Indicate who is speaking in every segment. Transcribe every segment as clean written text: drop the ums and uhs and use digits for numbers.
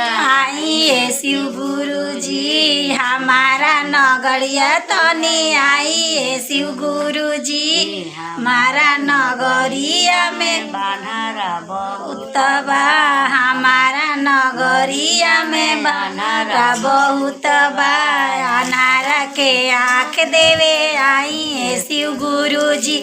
Speaker 1: आइए शिव गुरु जी हमारा नगरिया तनी आइए शिव गुरु जी हमारा नगरिया में
Speaker 2: बानर बहुत
Speaker 1: बा हमारा नगरिया में बानर बहुत बा अनारा के आँख देवे आइए शिव गुरु जी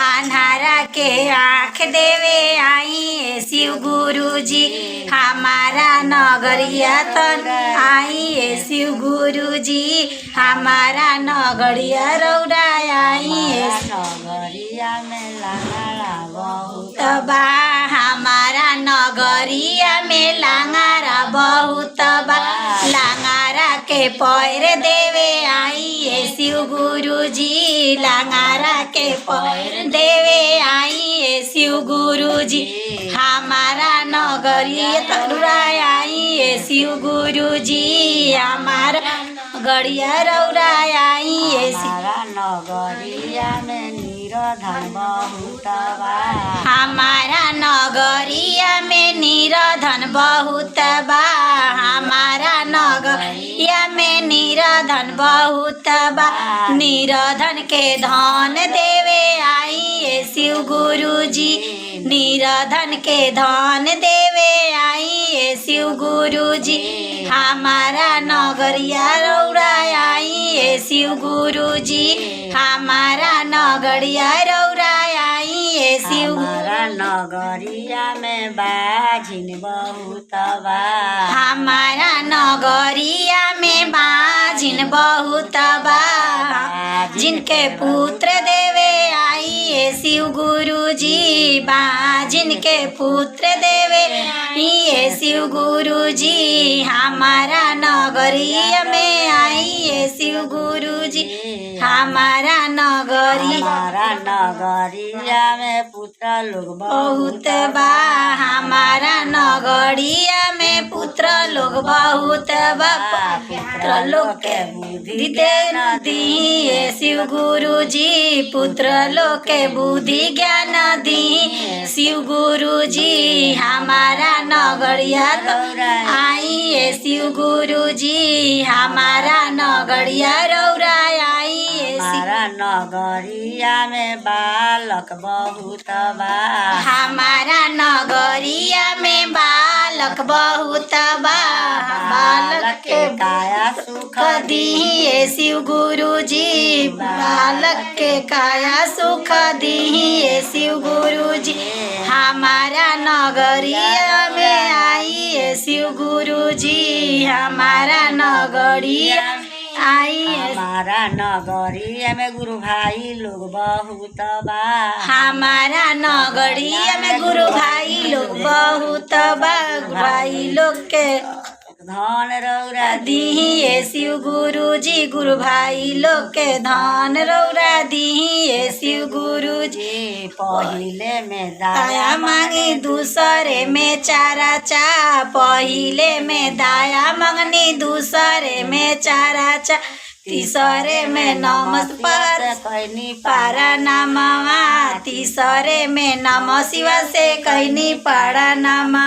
Speaker 1: अनारा के आँख देवे आइए शिव गुरु जी हमारा नगरिया तन आइए शिव गुरु जी हमारा नगरिया रौरा आइए
Speaker 2: नगरिया में लांगड़ा बहुत
Speaker 1: बा हमारा नगरिया में लांगारा बहुत बा लांगारा के पैर देवे आइए शिव गुरु जी लांगारा के पैर देवे आइए शिव गुरु जी हमारा नगरिया तरुरा आइए शिव गुरु जी हमारा नगरिया रौरा आइए
Speaker 2: हमारा नगरिया में निरधन बहुत बा
Speaker 1: हमारा नगरिया में निरधन बहुत बा हमारा नगरिया में निरधन बहुत बा निरधन के धन देवे आइए शिव गुरु जी निरधन के धन देवे आइए शिव गुरु जी हमारा नगरिया रौरा आइए शिव गुरु जी हमारा नगरिया रौरा आइए शिव
Speaker 2: हमारा नगरिया में बाझिन बहुत बा
Speaker 1: हमारा नगरिया में बाजिन बहुत बा जिनके पुत्र देवे आइए शिव गुरु जी बाजिन के पुत्र देवे आइए शिव गुरु जी हमारा नगरिया में आइए शिव गुरु जी हमारा
Speaker 2: हमारा नगरिया में पुत्र लोग
Speaker 1: बहुत बा हमारा नगरिया में पुत्र लोग बहुत बा पुत्र लोग के बुद्धि दे न दी शिव गुरु जी पुत्र लोग के बुद्धि ज्ञान दी शिव गुरु जी हमारा नगरिया आइए शिव गुरु जी हमारा नगरिया रौरा आइए
Speaker 2: हमारा नगरिया में बालक बहुत बा
Speaker 1: हमारा नगरिया में बालक बहुत बा बालक के
Speaker 2: काया सुख
Speaker 1: दिए शिव गुरु जी बालक के काया सुख दिए शिव गुरु जी हमारा नगरिया में आइए शिव गुरु जी हमारा नगरिया आइए
Speaker 2: हमारा नगरिया में गुरु भाई लोग बहुत बा
Speaker 1: हमारा नगरिया में गुरु भाई लोग बहुत बा भाई लोग के
Speaker 2: धन रौरा
Speaker 1: दिए शिव गुरु जी गुरु भाई लोग के धन रौरा दिए शिव गुरु जी
Speaker 2: पहिले में
Speaker 1: दाया मांगी दूसरे में चारा चा पहिले में दाया मांगनी दूसरे में चारा चा तीसरे में नमस्कार
Speaker 2: कहनी
Speaker 1: पारा नामा तीसरे में नम शिवा से कहनी पारा नामा